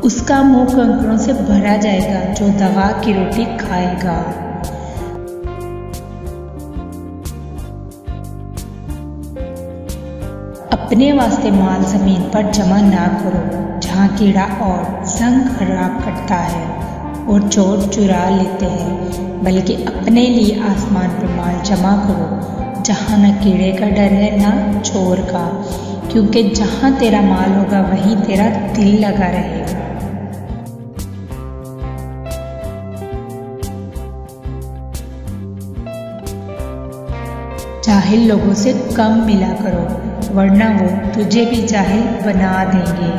उसका मुंह कंकड़ों से भरा जाएगा जो दगा की रोटी खाएगा। अपने वास्ते माल जमीन पर जमा ना करो जहाँ कीड़ा और जंग खराब करता है और चोर चुरा लेते हैं, बल्कि अपने लिए आसमान पर माल जमा करो जहाँ न कीड़े का डर है न चोर का, क्योंकि जहाँ तेरा माल होगा वहीं तेरा दिल लगा रहेगा। जाहिल लोगों से कम मिला करो वरना वो तुझे भी जाहिल बना देंगे।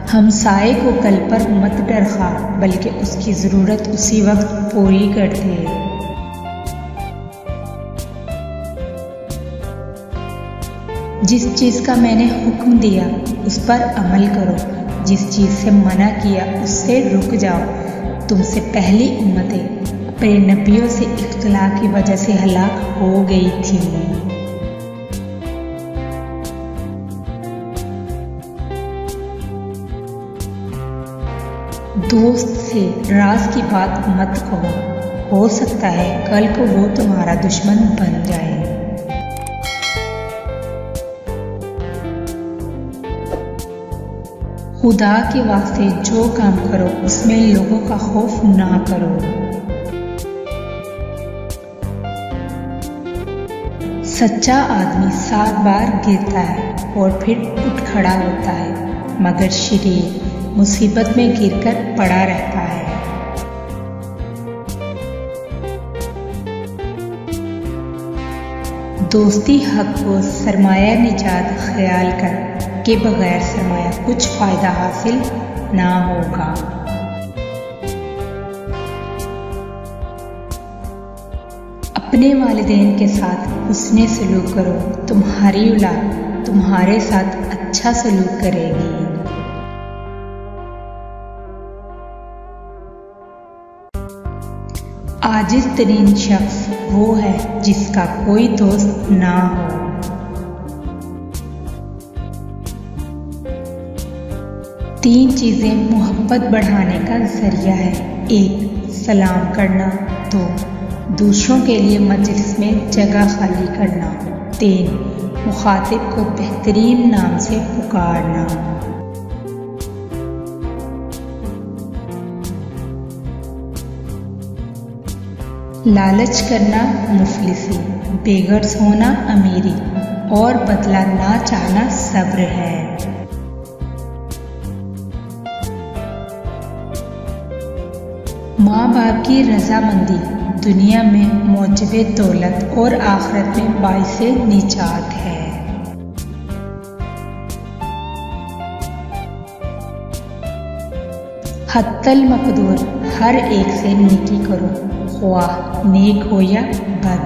हमसाए को कल पर मत डर खा, बल्कि उसकी ज़रूरत उसी वक्त पूरी कर दे। जिस चीज़ का मैंने हुक्म दिया उस पर अमल करो, जिस चीज़ से मना किया उससे रुक जाओ। तुमसे पहली उम्मतें अपने नबियों से इख्तिलाफ की वजह से हलाक हो गई थी। दोस्त से राज की बात मत कहो, हो सकता है कल को वो तुम्हारा दुश्मन बन जाए। खुदा के वास्ते जो काम करो उसमें लोगों का खौफ ना करो। सच्चा आदमी 7 बार गिरता है और फिर उठ खड़ा होता है, मगर शरीर मुसीबत में गिरकर पड़ा रहता है। दोस्ती हक को सरमाया निजात ख्याल कर के बगैर सरमाया कुछ फायदा हासिल ना होगा। अपने वालिदैन के साथ हुस्ने सलूक करो, तुम्हारी औलाद तुम्हारे साथ अच्छा सलूक करेगी। आजिज़ तरीन शख्स वो है जिसका कोई दोस्त ना हो। तीन चीज़ें मोहब्बत बढ़ाने का जरिया है। 1. सलाम करना। 2. दूसरों के लिए मजलिस में जगह खाली करना। 3. मुखातिब को बेहतरीन नाम से पुकारना। लालच करना मुफलिसी, बेगर्ज होना अमीरी और बदला ना चाहना सब्र है। माँ बाप की रजामंदी दुनिया में मौजबे दौलत और आखिरत में बाइसे निजात है। हत्तल मकदूर हर एक से नेकी करो, ख्वाह नेक हो या बद।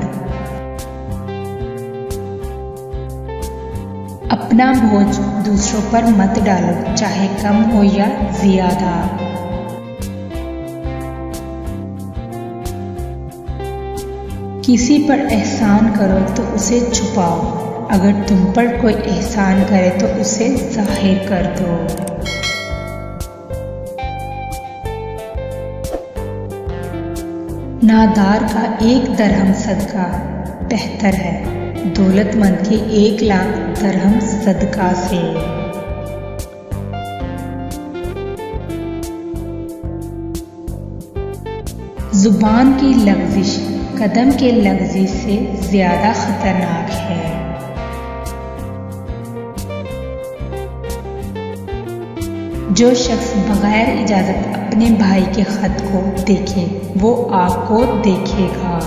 अपना बोझ दूसरों पर मत डालो, चाहे कम हो या ज्यादा। किसी पर एहसान करो तो उसे छुपाओ, अगर तुम पर कोई एहसान करे तो उसे जाहिर कर दो। नादार का 1 दरहम सदका बेहतर है दौलतमंद के 1 लाख दरहम सदका से। जुबान की लग़ज़िश कदम के लग़ज़िश से ज्यादा खतरनाक है। जो शख्स बगैर इजाजत अपने भाई के खत को देखे वो आपको देखेगा।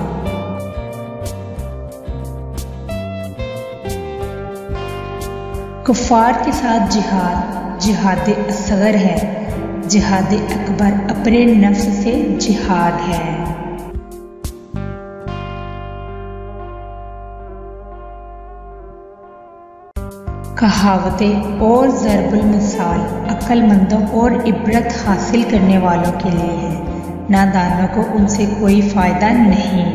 कुफ़ार के साथ जिहाद जिहाद असगर है, जिहाद अकबर अपने नफ्स से जिहाद है। कहावतें और ज़रबुल मिसाल अक्लमंदों और इबरत हासिल करने वालों के लिए है, नादानों को उनसे कोई फ़ायदा नहीं।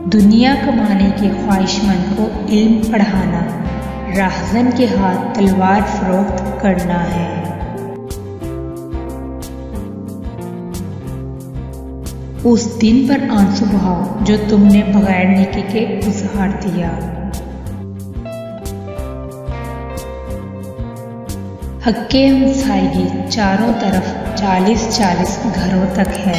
दुनिया कमाने के ख्वाहिशमंद को इल्म पढ़ाना, राहज़न के हाथ तलवार फरोख्त करना है। उस दिन पर आंसू बहाओ जो तुमने बगैर नेकी के उजाड़ दिया। हक़-ए-हमसायगी चारों तरफ 40-40 घरों तक है।